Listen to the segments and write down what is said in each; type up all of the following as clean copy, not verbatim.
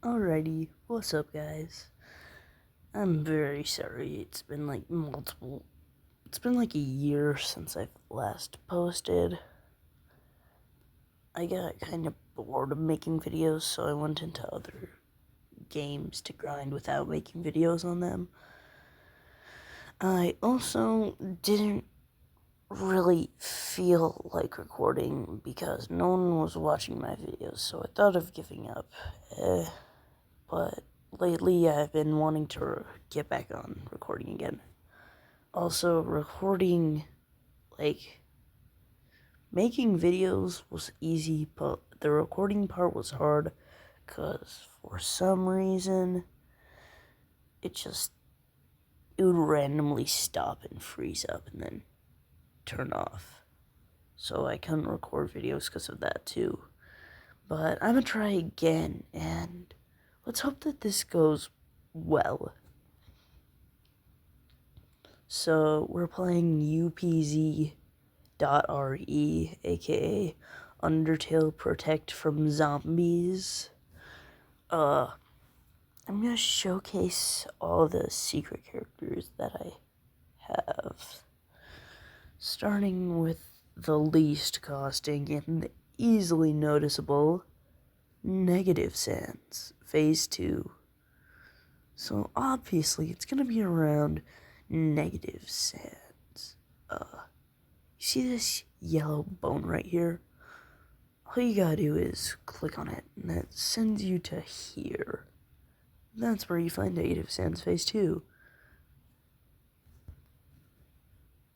Alrighty, what's up guys? I'm very sorry, it's been like a year since I've last posted. I got kind of bored of making videos, so I went into other games to grind without making videos on them. I also didn't really feel like recording because no one was watching my videos, so I thought of giving up. But lately I've been wanting to get back on recording again. Also, making videos was easy, but the recording part was hard because for some reason it would randomly stop and freeze up and then turn off. So I couldn't record videos because of that too. But I'm gonna try again, and let's hope that this goes well. So we're playing UPZ.RE, aka Undertale Protect from Zombies. I'm gonna showcase all the secret characters that I have. Starting with the least costing and the easily noticeable Negative Sands, Phase 2. So obviously it's gonna be around Negative Sands. You see this yellow bone right here? All you gotta do is click on it, and that sends you to here. That's where you find Negative Sands Phase 2.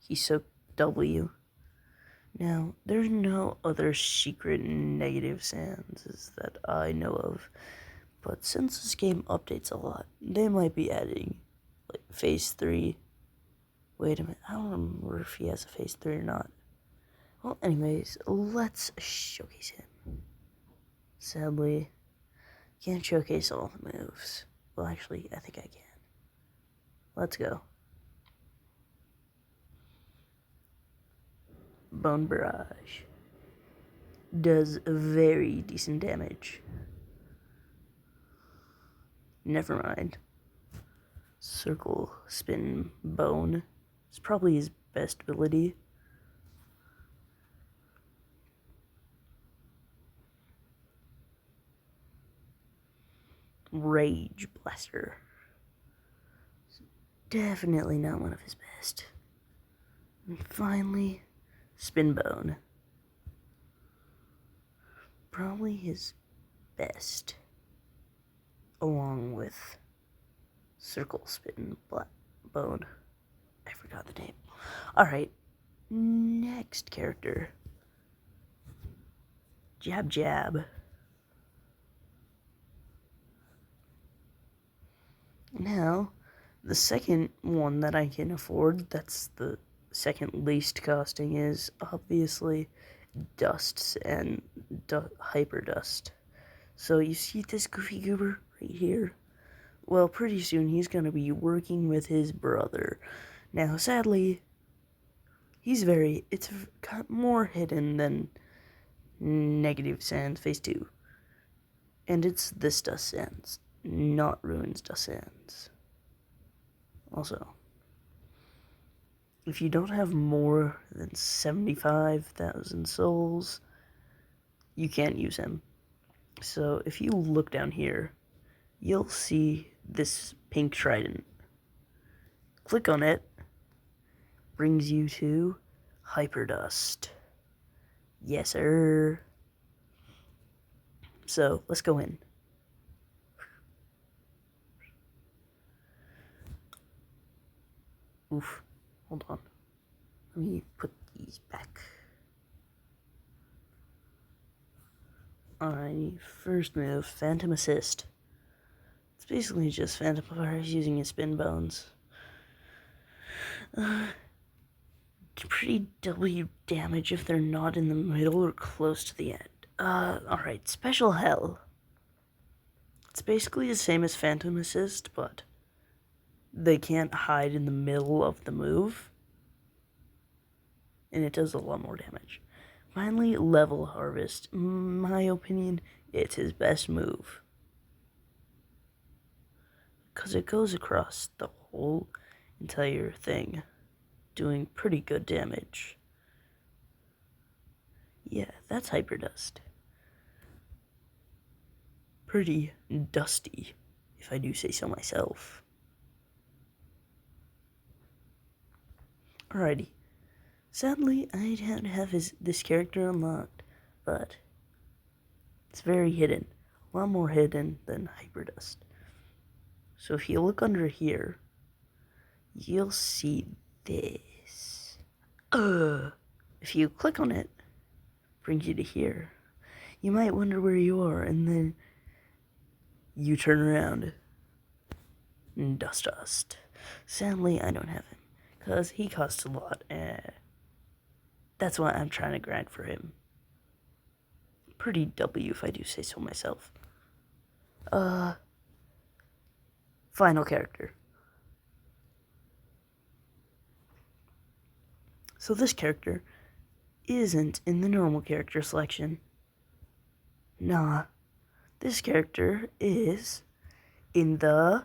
He soaked W. Now, there's no other secret Negative Sands that I know of, but since this game updates a lot, they might be adding, like, Phase 3. Wait a minute, I don't remember if he has a Phase 3 or not. Well, anyways, let's showcase him. Sadly, can't showcase all the moves. Well, actually, I think I can. Let's go. Bone Barrage. Does very decent damage. Never mind. Circle Spin Bone. It's probably his best ability. Rage Blaster. Definitely not one of his best. And finally, Spin Bone. Probably his best. Along with Circle Spin Bone. I forgot the name. Alright, next character. Jab Jab. Now, the second one that I can afford, that's the second least costing, is obviously Dusts and Hyper Dust. So you see this Goofy Goober right here? Well, pretty soon he's going to be working with his brother. Now, sadly, it's got more hidden than Negative Sands Phase 2. And it's this Dust Sands, not Ruins Dust Sands. Also, if you don't have more than 75,000 souls, you can't use him. So if you look down here, you'll see this pink trident. Click on it, brings you to Hyperdust. Yes, sir. So let's go in. Oof, hold on. Let me put these back. Alright, first move, Phantom Assist. It's basically just Phantom Powers using his spin bones. Pretty W damage if they're not in the middle or close to the end. Alright, Special Hell. It's basically the same as Phantom Assist, but they can't hide in the middle of the move. And it does a lot more damage. Finally, Level Harvest. In my opinion, it's his best move. because it goes across the whole entire thing, doing pretty good damage. Yeah, that's hyperdust. Pretty dusty, if I do say so myself. Alrighty. Sadly, I don't have this character unlocked, but it's very hidden. A lot more hidden than hyperdust. So if you look under here, you'll see this. If you click on it, brings you to here. You might wonder where you are, and then you turn around. Dust. Sadly, I don't have him, because he costs a lot, and that's why I'm trying to grind for him. Pretty W, if I do say so myself. Final character. So this character isn't in the normal character selection. Nah, this character is in the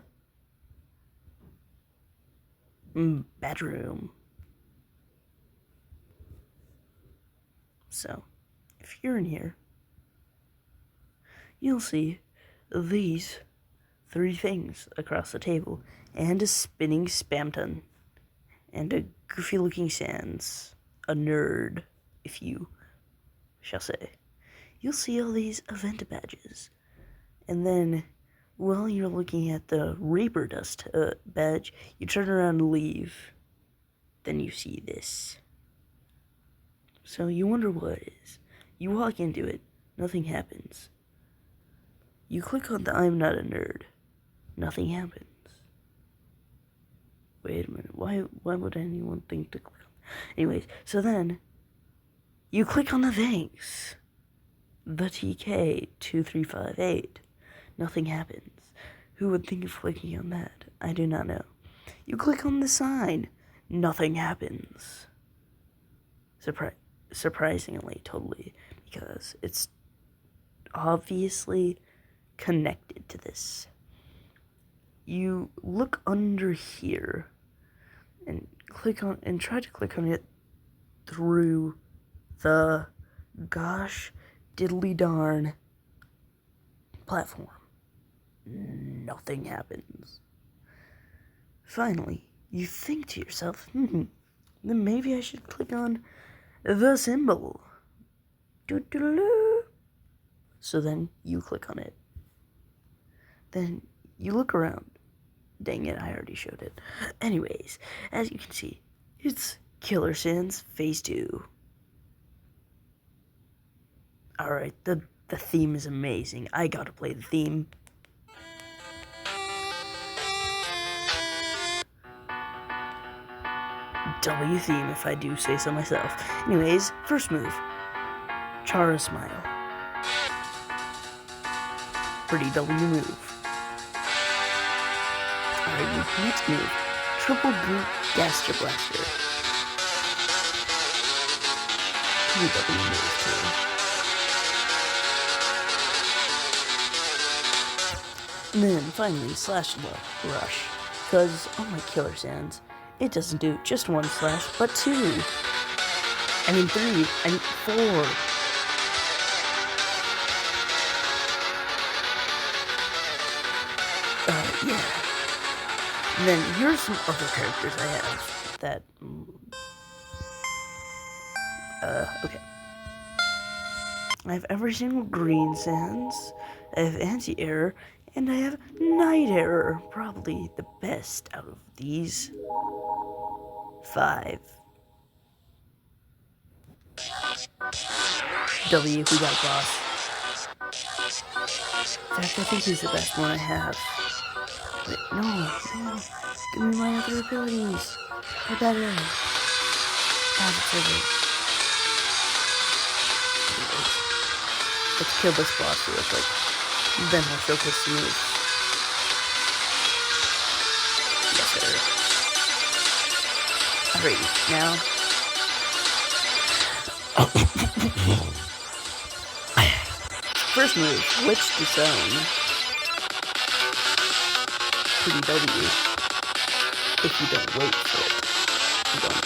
bedroom. So, if you're in here, you'll see these 3 things across the table, and a spinning spamton, and a goofy looking sans, a nerd, if you shall say. You'll see all these event badges, and then while you're looking at the Reaper Dust badge, you turn around and leave. Then you see this. So you wonder what it is. You walk into it, nothing happens. You click on the I'm not a nerd, nothing happens. Wait a minute, why would anyone think to click on? Anyways, so then you click on the thanks. The TK2358. Nothing happens. Who would think of clicking on that? I do not know. You click on the sign. Nothing happens. Surprisingly, totally. Because it's obviously connected to this. You look under here and try to click on it through the gosh diddly darn platform. Nothing happens. Finally, you think to yourself, then maybe I should click on the symbol. Doo-doo-doo. So then you click on it. Then you look around. Dang it, I already showed it. Anyways, as you can see, it's Killer Sans Phase 2. Alright, the theme is amazing. I gotta play the theme. W theme, if I do say so myself. Anyways, first move. Chara Smile. Pretty W move. Alright, next move. Triple Goop Gaster Blaster. Pretty W move too. And then finally, Slash Rush. Because on my Killer Sans, it doesn't do just 1 slash, but 2. I mean 3, I mean 4. Yeah. And then here's some other characters I have that, okay. I have every single green Sans, I have Anti-Error, and I have Night Error, probably the best out of these 5. W, we got boss. In fact, I think he's the best one I have. Wait, no. Give me my other abilities. They're better. Let's kill this boss real quick. Then I'll showcase the moves. Yes, sir. Alright, now. First move, Witch Disown. pretty W if you don't wait for it. You don't.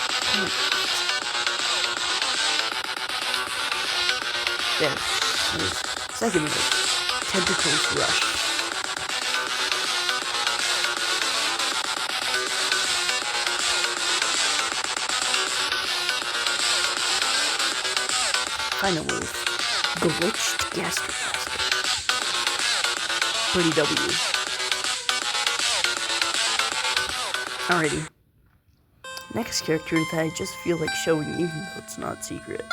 There. Second move. Tentacles Rush. Final move. Glitched Gaster Blaster. Pretty W. Alrighty. Next character that I just feel like showing even though it's not secret.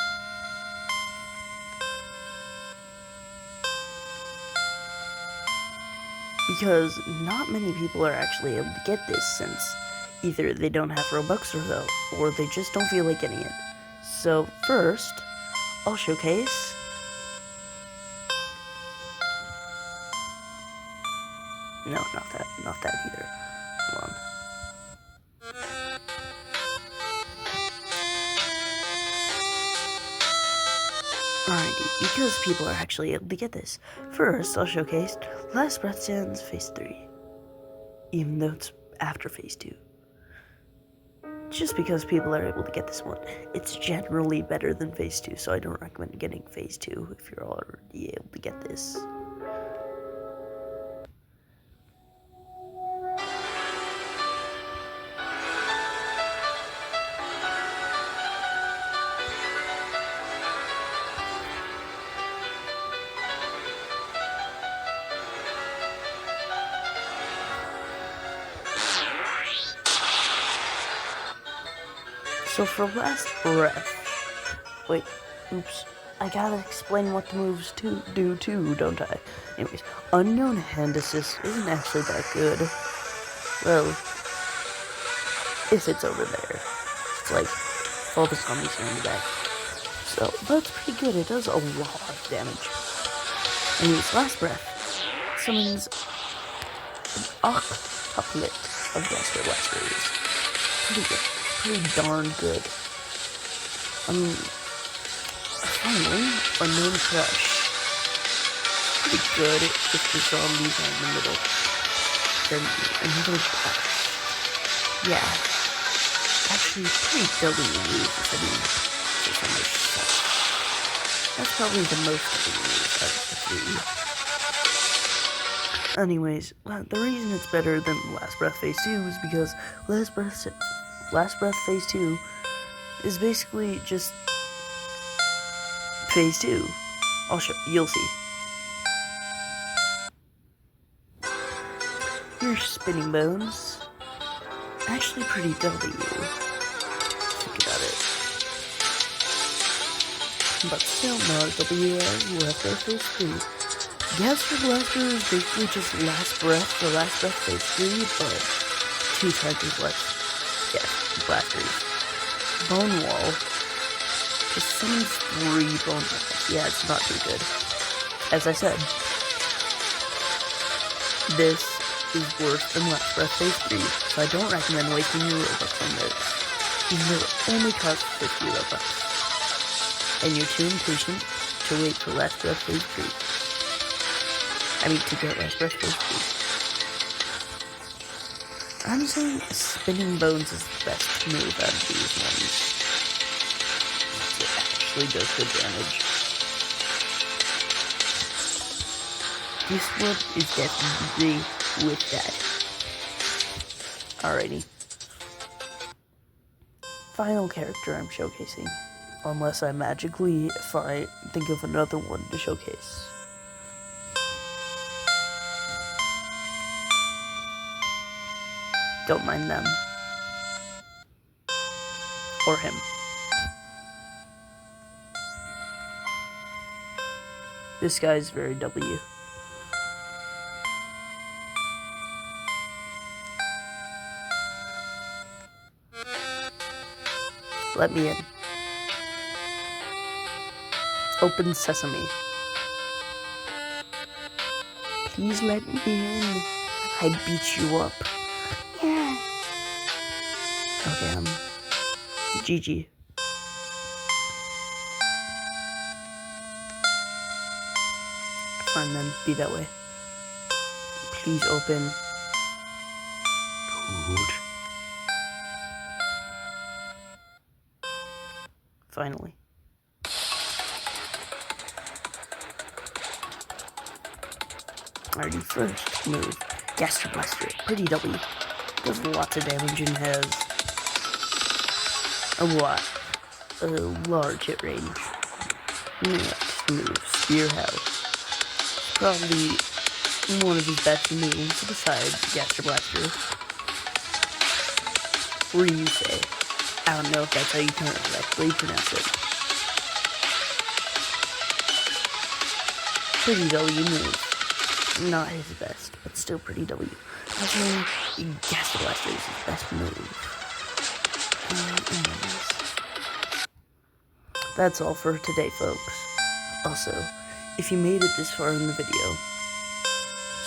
Because not many people are actually able to get this since either they don't have Robux or they just don't feel like getting it. So first, I'll showcase no, not that either. Hold on. Alrighty, because people are actually able to get this. First, I'll showcase Last Breath Stands Phase 3. Even though it's after Phase 2. Just because people are able to get this one. It's generally better than Phase 2, so I don't recommend getting Phase 2 if you're already able to get this. So for Last Breath, wait, oops, I gotta explain what the moves do too, don't I? Anyways, Unknown Hand Assist isn't actually that good. Well, if it's over there. It's like, all the zombies are in the back. So, that's pretty good, it does a lot of damage. Anyways, Last Breath summons an octuplet of Gaster Blasters. Pretty good. Pretty darn good. Finally, Unknown Crush. Pretty good if the zombies are in the middle. Then another Crush. Yeah. Actually, pretty W move if I mean, for some stuff. That's probably the most W move out of the three. Anyways, the reason it's better than Last Breath Phase 2 is because Last Breath Phase 2 is basically just Phase 2. You'll see. Here's Spinning Bones. Actually pretty W. Think about it. But still not W as Last Breath Phase 3. Gaster Blaster is basically just Last Breath for Last Breath Phase 3, but 2 times less. Yeah, blasters. Bone Wall. Just summons 3 bone walls. Yeah, it's not too good. As I said, this is worse than Last Breath Phase 3, so I don't recommend wasting your Robux on this. Even though it only costs 50 Robux. And you're too impatient to wait for Last Breath Phase 3. I mean, to get Last Breath Phase 3. I'm saying Spinning Bones is the best move out of these ones. It actually does good damage. This one is definitely with that. Alrighty. Final character I'm showcasing. Unless I magically think of another one to showcase. Don't mind them. Or him. This guy's very W. Let me in. Open sesame. Please let me in. I beat you up. Yeah. Okay, GG. Fine then, be that way. Please open. good. Finally. Alrighty, first move. Gas Blaster. Pretty W. Does lots of damage and has a large hit range. Next move. Spear House. Probably one of his best moves besides Gas Blaster. Say. I don't know if that's how you correctly pronounce it. Pretty W move. Not his best, but still pretty W. Actually, Gas Blaster is his best move. That's all for today, folks. Also, if you made it this far in the video,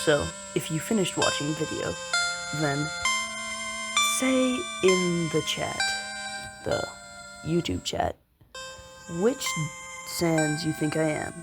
so if you finished watching the video, then say in the chat, the YouTube chat, which Sans you think I am.